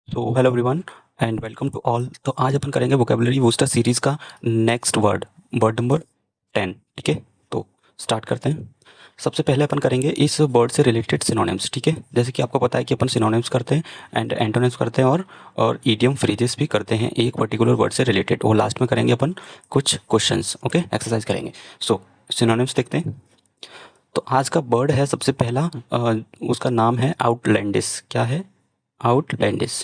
तो hello everyone and welcome to all. तो आज अपन करेंगे वोकेबलरी बूस्टर सीरीज़ का नेक्स्ट वर्ड वर्ड नंबर 10। ठीक है, तो स्टार्ट करते हैं। सबसे पहले अपन करेंगे इस वर्ड से रिलेटेड सिनोनिम्स। ठीक है, जैसे कि आपको पता है कि अपन सिनोनिम्स करते हैं एंड एंटोनिम्स करते हैं और ईडियम फ्रेजेस भी करते हैं एक पर्टिकुलर वर्ड से रिलेटेड। और लास्ट में करेंगे अपन कुछ क्वेश्चंस। ओके, एक्सरसाइज करेंगे। सो सिनोनिम्स देखते हैं। तो आज का वर्ड है सबसे पहला, उसका नाम है आउटलैंडिस। क्या है? आउटलैंडिस।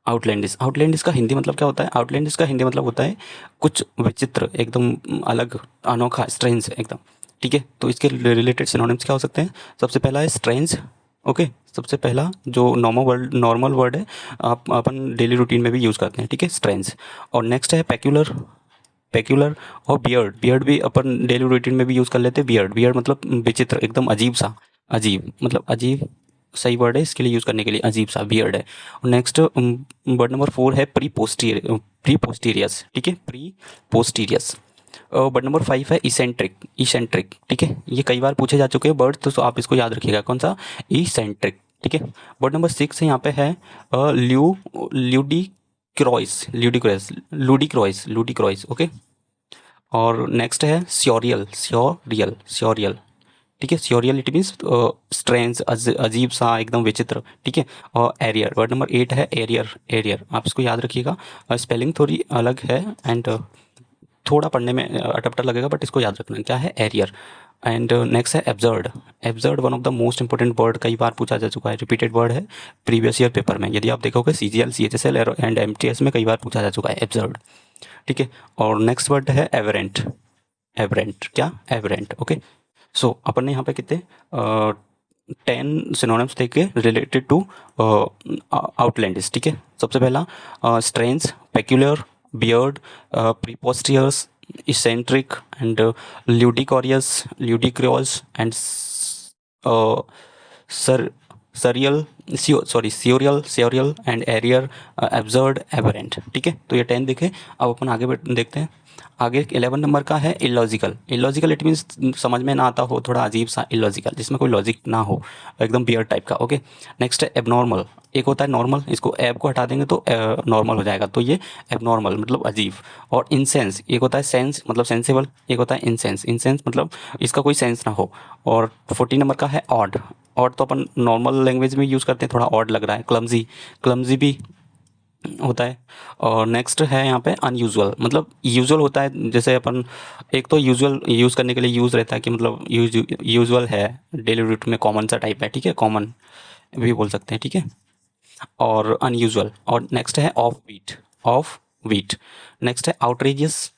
आउटलैंडिस। आउटलैंडिस का हिंदी मतलब क्या होता है? आउटलैंडिस का हिंदी मतलब होता है कुछ विचित्र, एकदम अलग, अनोखा, स्ट्रेंज एकदम। ठीक है, तो इसके रिलेटेड सिनोनिम्स क्या हो सकते हैं? सबसे पहला है स्ट्रेंज। ओके, सबसे पहला जो नॉर्मल वर्ड है, आप अपन डेली रूटीन में भी यूज़ करते हैं। ठीक है, स्ट्रेंज। और नेक्स्ट है पेक्यूलर। पेक्यूलर। और बियर्ड। बियर्ड भी अपन डेली रूटीन में भी यूज़ कर लेते हैं। बियर्ड। बियर्ड मतलब विचित्र, एकदम अजीब सा। अजीब मतलब अजीब सही वर्ड है इसके लिए यूज़ करने के लिए, अजीब सा, बियर्ड है। नेक्स्ट वर्ड नंबर 4 है प्री पोस्टीरियस। ठीक है, प्री पोस्टीरियस। वर्ड नंबर 5 है इसेंट्रिक। इसेंट्रिक। ठीक है, ये कई बार पूछे जा चुके हैं वर्ड, तो आप इसको याद रखिएगा, कौन सा? इसेंट्रिक। ठीक है। वर्ड नंबर 6 है यहाँ पे है ल्यूडी क्रॉइस। लूडिक्रॉइस। लूडिक्रॉइस। ओके। और नेक्स्ट है श्योरियल। श्योरियल। श्योरियल। ठीक है, श्योरियल इट मीन्स स्ट्रेंज, अजीब सा, एकदम विचित्र। ठीक है। और एरियर। वर्ड नंबर 8 है एरियर। एरियर, आप इसको याद रखिएगा। स्पेलिंग थोड़ी अलग है एंड थोड़ा पढ़ने में अटपटा लगेगा, बट इसको याद रखना क्या है, एरियर। एंड नेक्स्ट है absurd. Absurd one of the most important word, कई बार पूछा जा चुका है, रिपीटेड वर्ड है प्रीवियस ईयर पेपर में। यदि आप देखोगे CGL, CHSL एंड MTS में कई बार पूछा जा चुका है एब्जर्ड। ठीक है। और नेक्स्ट वर्ड है एवरेंट। एवरेंट। क्या? एवरेंट। ओके। सो अपन ने यहाँ पे कितने 10 सिनोनिम्स देखे रिलेटेड टू आउटलैंडिस। ठीक है, सबसे पहला स्ट्रेंज, पेक्यूलर, बियर्ड, preposterous, eccentric and ludicrous and सर surreal surreal surreal and eerier, absurd, aberrant. ठीक है, तो ये 10 देखे। अब अपन आगे देखते हैं। आगे 11 नंबर का है इलॉजिकल। इलॉजिकल इट मीन्स समझ में ना आता हो, थोड़ा अजीब सा, इलॉजिकल, जिसमें कोई लॉजिक ना हो, एकदम बियर टाइप का। ओके। नेक्स्ट है एबनॉर्मल। एक होता है नॉर्मल, इसको एब को हटा देंगे तो नॉर्मल हो जाएगा, तो ये एबनॉर्मल मतलब अजीब। और इनसेंस। एक होता है सेंस मतलब सेंसिबल, एक होता है इनसेंस। इनसेंस मतलब इसका कोई सेंस ना हो। और 14 नंबर का है ऑड। ऑड तो अपन नॉर्मल लैंग्वेज में यूज़ करते हैं, थोड़ा ऑड लग रहा है। क्लमजी। क्लमजी भी होता है। और नेक्स्ट है यहाँ पे अनयूजुअल, मतलब यूजुअल होता है, जैसे अपन एक तो यूजुअल यूज़ करने के लिए यूज़ रहता है कि मतलब यूजुअल है, डेली रूट में कॉमन सा टाइप है। ठीक है, कॉमन भी बोल सकते हैं। ठीक है। और अनयूजुअल। और नेक्स्ट है offbeat. Offbeat. Next है आउटरेजियस।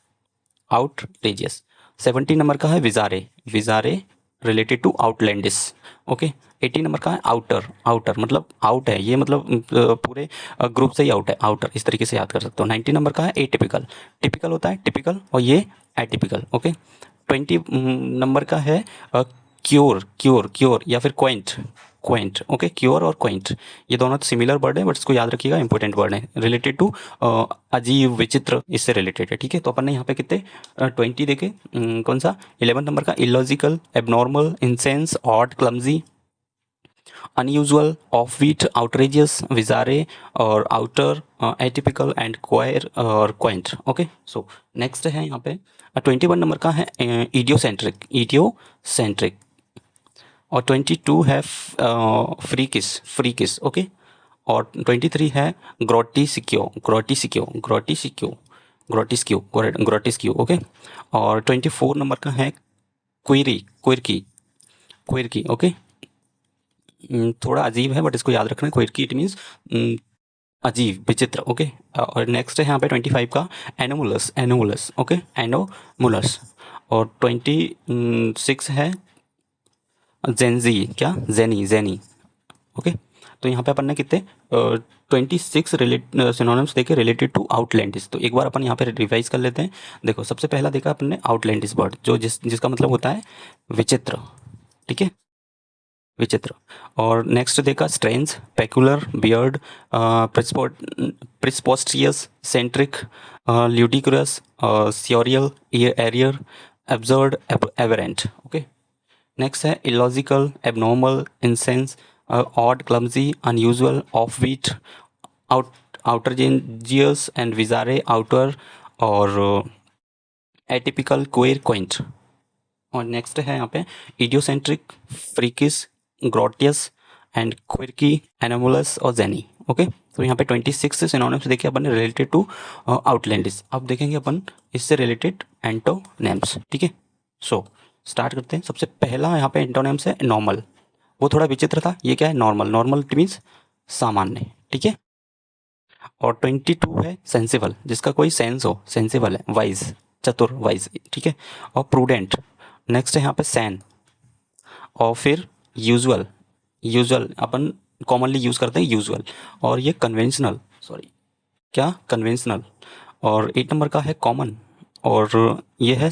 आउटरेजियस। 17 नंबर का है bizarre. Bizarre related to outlandish. Okay. 18 number का है आउटर। आउटर मतलब आउट है, ये मतलब पूरे ग्रुप से ही आउट है, आउटर, इस तरीके से याद कर सकते हो। 19 नंबर का है एटिपिकल। टिपिकल होता है टिपिकल, और ये एटिपिकल। ओके। 20 नंबर का है क्योर। क्योर क्योर या फिर क्वेंट। क्वेंट। ओके, क्योर और क्वेंट, ये दोनों तो सिमिलर वर्ड है, बट इसको याद रखिएगा, इंपॉर्टेंट वर्ड है रिलेटेड टू अजीब, विचित्र, इससे रिलेटेड है। ठीक है, तो अपन ने यहाँ पे कितने 20 देखे। कौन सा? 11 नंबर का illogical, abnormal, insane, odd, clumsy, unusual, off beat, outrageous, bizarre और आउटर, एटिपिकल एंड क्वायर और क्वाइंट। ओके। सो नेक्स्ट है यहाँ पे 21 नंबर का है इडियोसेंट्रिक। इडियोसेंट्रिक। और 22 है फ्रीकिस। फ्रीकिस। ओके। और 23 है ग्रोटिसिक्यो। ग्रोटिसिक्यो। ग्रोटिसिक्यो। ग्रोटिस्क्यू। ग्रोटिस्क्यू। ओके। और 24 नंबर का है क्वेरी। क्वेरकी। क्वेरकी। ओके। थोड़ा अजीब है, बट इसको याद रखना है, क्वेरकी इट मीन्स अजीब, विचित्र। ओके। और नेक्स्ट है यहाँ पे 25 का एनोमुलस। एनोमुलस। ओके, एनोमुलस। और 26 है जेनजी। क्या? जेनी। जेनी। ओके। तो यहाँ पे अपन ने कितने 26 सिनोनिम्स देखे रिलेटेड टू आउटलैंडिस। तो एक बार अपन यहाँ पे रिवाइज कर लेते हैं। देखो, सबसे पहला देखा अपन ने आउटलैंडिस वर्ड, जो जिसका मतलब होता है विचित्र। ठीक है, विचित्र। और नेक्स्ट देखा स्ट्रेंज, पेकुलर, बियर्ड, preposterous, eccentric, ludicrous, surreal, eerier, absurd, aberrant. Okay. Next है illogical, abnormal, insane, odd, clumsy, unusual, off beat, out outrageous and bizarre, outre, और एटिपिकल, क्वेर, क्वाइंट। और नेक्स्ट है यहाँ पे idiosyncratic, freakish, grotesque and quirky, anomalous और zany. Okay, तो यहाँ पे 26 से सिनोनिम्स देखे अपन ने रिलेटेड टू आउटलैंडिस। अब देखेंगे अपन इससे रिलेटेड एंटोनेम्स। ठीक है, सो स्टार्ट करते हैं। सबसे पहला यहाँ पे एंटोनेम्स है नॉर्मल। वो थोड़ा विचित्र था। ये क्या है? नॉर्मल। नॉर्मल इट मीन्स सामान्य। ठीक है, और 22 है सेंसिबल, जिसका कोई सेंस हो, सेंसिबल है, वाइज, चतुर, वाइज। ठीक है, और प्रूडेंट। नेक्स्ट है यहाँ पे सैन, और फिर यूजुअल। यूजुअल अपन कॉमनली यूज़ करते हैं यूजुअल। और ये कन्वेंशनल, सॉरी क्या, कन्वेंशनल। और 8 नंबर का है कॉमन, और ये है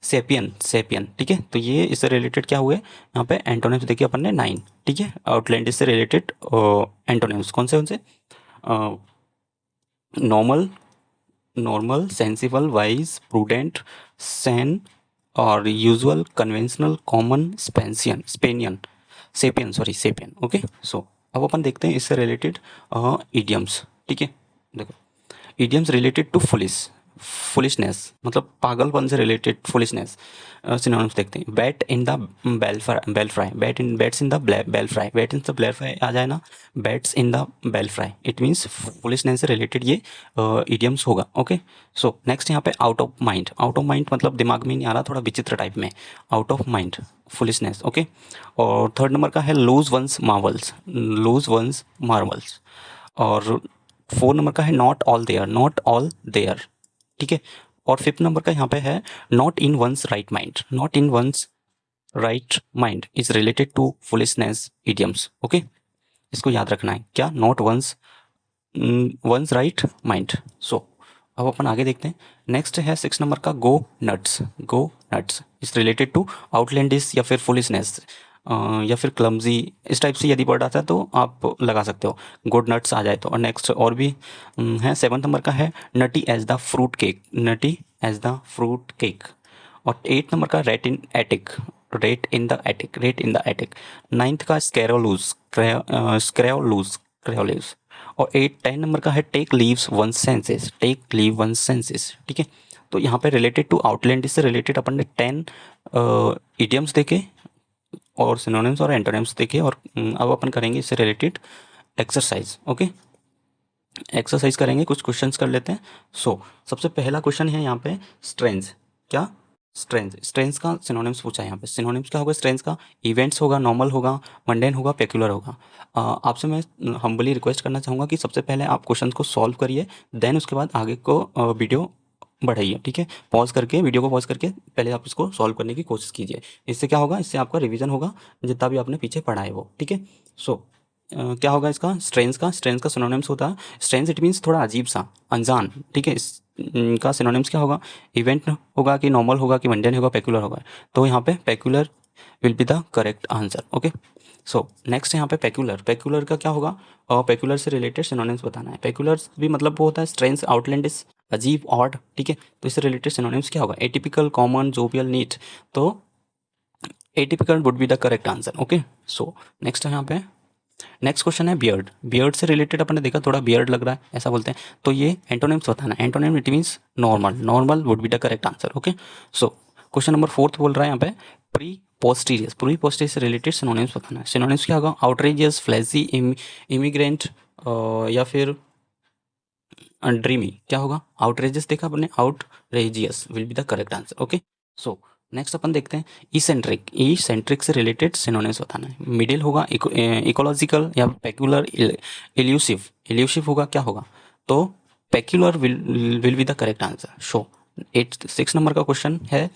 सेपियन, सेपियन। ठीक है, तो ये इससे रिलेटेड क्या हुए यहाँ पे एंटोनिम्स देखिए अपन ने 9। ठीक है, आउटलैंडिस से रिलेटेड एंटोनिम्स कौन से उनसे? Normal, normal, sensible, wise, prudent, sane, और usual, conventional, common, sapient, sapient, sapient, sorry sapient. Okay, so अब अपन देखते हैं इससे रिलेटेड इडियम्स। ठीक है, देखो इडियम्स रिलेटेड टू फुलिशनेस, मतलब पागलपन से रिलेटेड फुलिशनेस। सिनोनिम्स देखते हैं। Bat in the belfry, bats in the belfry, bat in the belfry आ जाए ना, bats in the belfry, it means foolishness से रिलेटेड ये इडियम्स होगा। ओके, सो नेक्स्ट यहाँ पे out of mind. Out of mind मतलब दिमाग में नहीं आ रहा, थोड़ा विचित्र टाइप में, out of mind, foolishness. Okay, और थर्ड नंबर का है lose one's marbles, lose one's marbles. और 4 नंबर का है not all there, not all there. ठीक है, और 5th नंबर का यहाँ पे है not in one's right mind, not in one's right mind is related to foolishness idioms. Okay, इसको याद रखना है क्या, not one's one's right mind. So अब अपन आगे देखते हैं। नेक्स्ट है 6 नंबर का go nuts, go nuts is related to outlandish या फिर फुलिशनेस या फिर क्लमजी, इस टाइप से यदि वर्ड आता है तो आप लगा सकते हो, गुड नट्स आ जाए तो। और नेक्स्ट और भी है 7th नंबर का है nutty as the fruit cake, nutty as the fruit cake. और 8th नंबर का rat in attic, rat in the attic, rat in the attic. 9th का स्कैरोलूज, स्क्रैओलूज, स्क्रैओलूज। और 10 नंबर का है take leaves one senses, take leave one senses. ठीक है, तो यहाँ पे रिलेटेड टू आउटलैंडिस से रिलेटेड अपन ने 10 इडियम्स देखे और सिनोनिम्स और एंटोनिम्स देखे। और अब अपन करेंगे इससे रिलेटेड एक्सरसाइज। ओके, एक्सरसाइज करेंगे, कुछ क्वेश्चंस कर लेते हैं। सो सबसे पहला क्वेश्चन है यहाँ पे स्ट्रेंथ। क्या? स्ट्रेंथ, स्ट्रेंथ का सिनोनिम्स पूछा है यहाँ पे। सिनोनिम्स क्या होगा स्ट्रेंथ का? इवेंट्स होगा, नॉर्मल होगा, मंडेन होगा, पेक्युलर होगा। आपसे मैं हम्बली रिक्वेस्ट करना चाहूँगा कि सबसे पहले आप क्वेश्चन को सॉल्व करिए, देन उसके बाद आगे को वीडियो बढ़ाइए। ठीक है, पॉज करके, वीडियो को पॉज करके पहले आप इसको सॉल्व करने की कोशिश कीजिए। इससे क्या होगा, इससे आपका रिवीजन होगा जितना भी आपने पीछे पढ़ा है वो। ठीक है, सो क्या होगा इसका स्ट्रेंथ का? स्ट्रेंथ का सिनोनिम्स होता है स्ट्रेंथ, इट मीन्स थोड़ा अजीब सा, अनजान। ठीक है, इनका सिनोनिम्स क्या होगा? इवेंट होगा कि नॉर्मल होगा कि मंडेन होगा, पेक्युलर होगा। तो यहाँ पे peculiar will be the correct answer. Okay, so next यहाँ पे पेक्युलर। पेक्युलर का क्या होगा? और पेक्युलर से रिलेटेड सिनोनिम्स बताना है। पेक्युलर भी मतलब वो होता है स्ट्रेंथ, आउटलैंडिश, अजीब, ऑड। ठीक है, तो इससे रिलेटेड सिनोनिम्स क्या होगा? Atypical, common, jovial, neat. तो atypical would be the correct answer. Okay, so next है यहाँ पे, नेक्स्ट क्वेश्चन है बियर्ड। बियर्ड से रिलेटेड अपन ने देखा थोड़ा बियर्ड लग रहा है, ऐसा बोलते हैं, तो ये एंटोनिम्स बताना है। Antonym it means normal, normal would be the correct answer. Okay, so question number 4 बोल रहा है यहाँ पे प्री पोस्टीरियस। प्री पोस्टीरियस से रिलेटेड सिनोनिम्स बताना है। सिनोनिम्स क्या होगा? आउटरेजियस, फ्लैजी, इमिग्रेंट, या फिर ड्रीमी। क्या होगा? आउटरेजियस देखा अपने, outrageous will be the correct answer. Okay, so next अपन देखते हैं इसेंट्रिक। ई सेंट्रिक से रिलेटेड सिनोनिम्स बताना है। मिडिल होगा, इकोलॉजिकल या पेक्युलर, इल्यूसिव। इल्यूसिव होगा, क्या होगा? तो peculiar will be the correct answer. So 6 number का क्वेश्चन है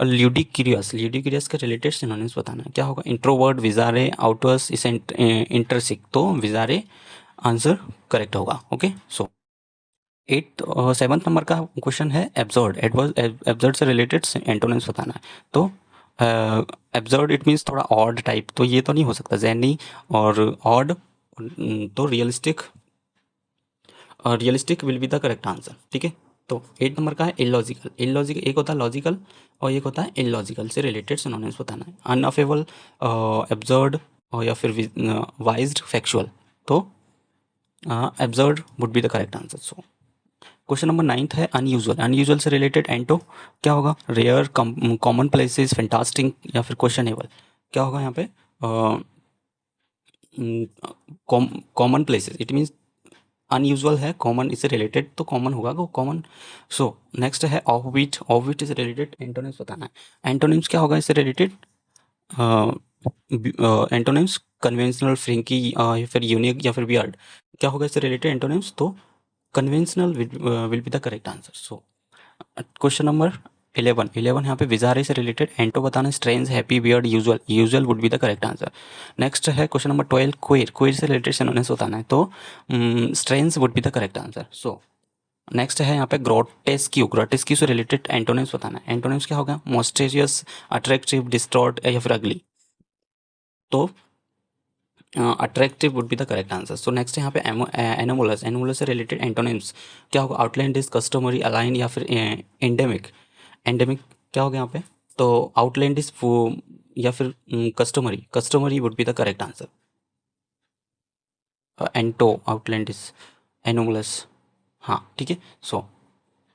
ल्यूडिक्यूरियस। ल्यूडिक्यूरियस के रिलेटेड सिनोनिम्स बताना है। क्या होगा? इंट्रोवर्ट, विजारे, आउटवर्स, इंटरसिक। तो विजारे आंसर करेक्ट होगा। ओके, सो 7th नंबर का क्वेश्चन है एब्जर्ड। एब्जर्ड से रिलेटेड एंटोनिम्स बताना है। तो एब्जर्ड इट मीन्स थोड़ा ऑड टाइप, तो ये तो नहीं हो सकता जैनी और ऑड। तो realistic, realistic will be the correct answer. ठीक है, तो 8 नंबर का है इलॉजिकल। इलॉजिकल एक होता है लॉजिकल और एक होता है इलॉजिकल से रिलेटेड सिनोनिम्स बताना है। अनअफेबल, एब्जर्ड और या फिर वाइज्ड फैक्चुअल, तो absurd would be the correct answer. So question number 9 है अनयूजुअल। अनयूजुअल से रिलेटेड एंटो क्या होगा? रेयर, कॉमन प्लेसेस, फैंटास्टिक या फिर क्वेश्चनेबल। क्या होगा यहाँ पे? Common places, it means unusual है, कॉमन इससे रिलेटेड तो कॉमन होगा वो कॉमन। सो नेक्स्ट है ऑफ बीट। ऑफ बीट से रिलेटेड एंटोनिम्स बताना है। एंटोनिम्स क्या होगा इससे रिलेटेड? एंटोनिम्स कन्वेंशनल, फ्रिंकी या फिर यूनिक या फिर वियर्ड। क्या होगा इससे रिलेटेड एंटोनिम्स? तो conventional will be the correct answer. So question number 11 यहाँ पे विजारे से रिलेटेड एंटो बताना, strange, happy, weird, usual. Usual would be the correct answer. Next है क्वेश्चन नंबर 12 क्वेर। क्वेर से रिलेटेड सिनोनिम्स बताना है, तो strange would be the correct answer. So next है यहाँ पे ग्रोटेस्क्यू। ग्रोटेस्क्यू से रिलेटेड एंटोनिम्स बताना है। एंटोनिम्स क्या होगा? मोस्टेरियस, अट्रैक्टिव, डिस्टॉर्ट या फिर अगली। तो attractive would be the correct answer. So next यहाँ पे एनोमोलस। एनोमोलस से रिलेटेड एंटोनिम्स क्या होगा? आउटलैंडिश, कस्टमरी, अलाइन या फिर एंडेमिक। एंडेमिक क्या होगा यहाँ पे? तो आउटलैंडिश या फिर customary. Customary would be the correct answer. एंटो, आउटलैंडिश, एनोमोलस, हाँ ठीक है। सो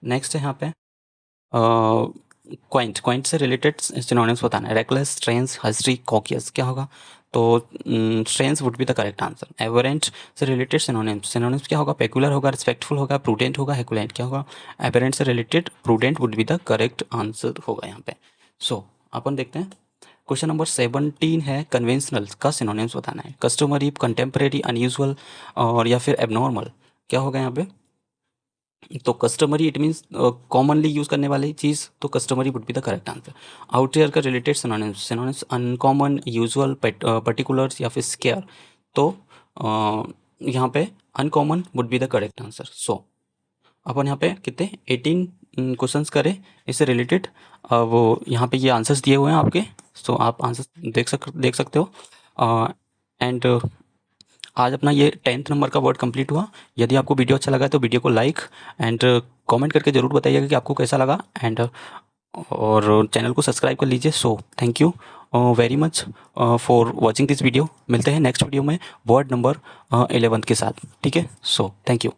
नेक्स्ट है यहाँ पे क्वाइंट। क्वाइंट से रिलेटेड सिनोनिम्स बताना है। Reckless, strange, hasty, cautious. क्या होगा? तो strange would be the correct answer. Aberrant से रिलेटेड सिनोनिम्स। सिनोनिम्स क्या होगा? पेकुलर होगा, रिस्पेक्टफुल होगा, प्रूडेंट होगा, हेकुलेंट। क्या होगा? एवरेंट से related prudent would be the correct answer होगा यहाँ पे। सो अपन देखते हैं क्वेश्चन नंबर 17 है कन्वेंशनल का सिनोनिम्स बताना है। कस्टमरी, कंटेम्प्रेरी, अनयूजुअल और या फिर एबनॉर्मल। क्या होगा यहाँ पे? तो customary it means commonly use करने वाली चीज़, तो customary would be the correct answer. Outlier का related synonyms. Synonyms uncommon, usual, particulars या फिर स्केयर। तो यहाँ पे uncommon would be the correct answer. So अपन यहाँ पे कितने 18 क्वेश्चंस करें इससे रिलेटेड। वो यहाँ पे ये आंसर्स दिए हुए हैं आपके, सो आप आंसर्स देख सकते हो। एंड आज अपना ये 10th नंबर का वर्ड कंप्लीट हुआ। यदि आपको वीडियो अच्छा लगा तो वीडियो को लाइक एंड कमेंट करके ज़रूर बताइएगा कि आपको कैसा लगा। एंड और चैनल को सब्सक्राइब कर लीजिए। So thank you very much for watching this video. मिलते हैं नेक्स्ट वीडियो में वर्ड नंबर 11 के साथ, ठीक है। So thank you.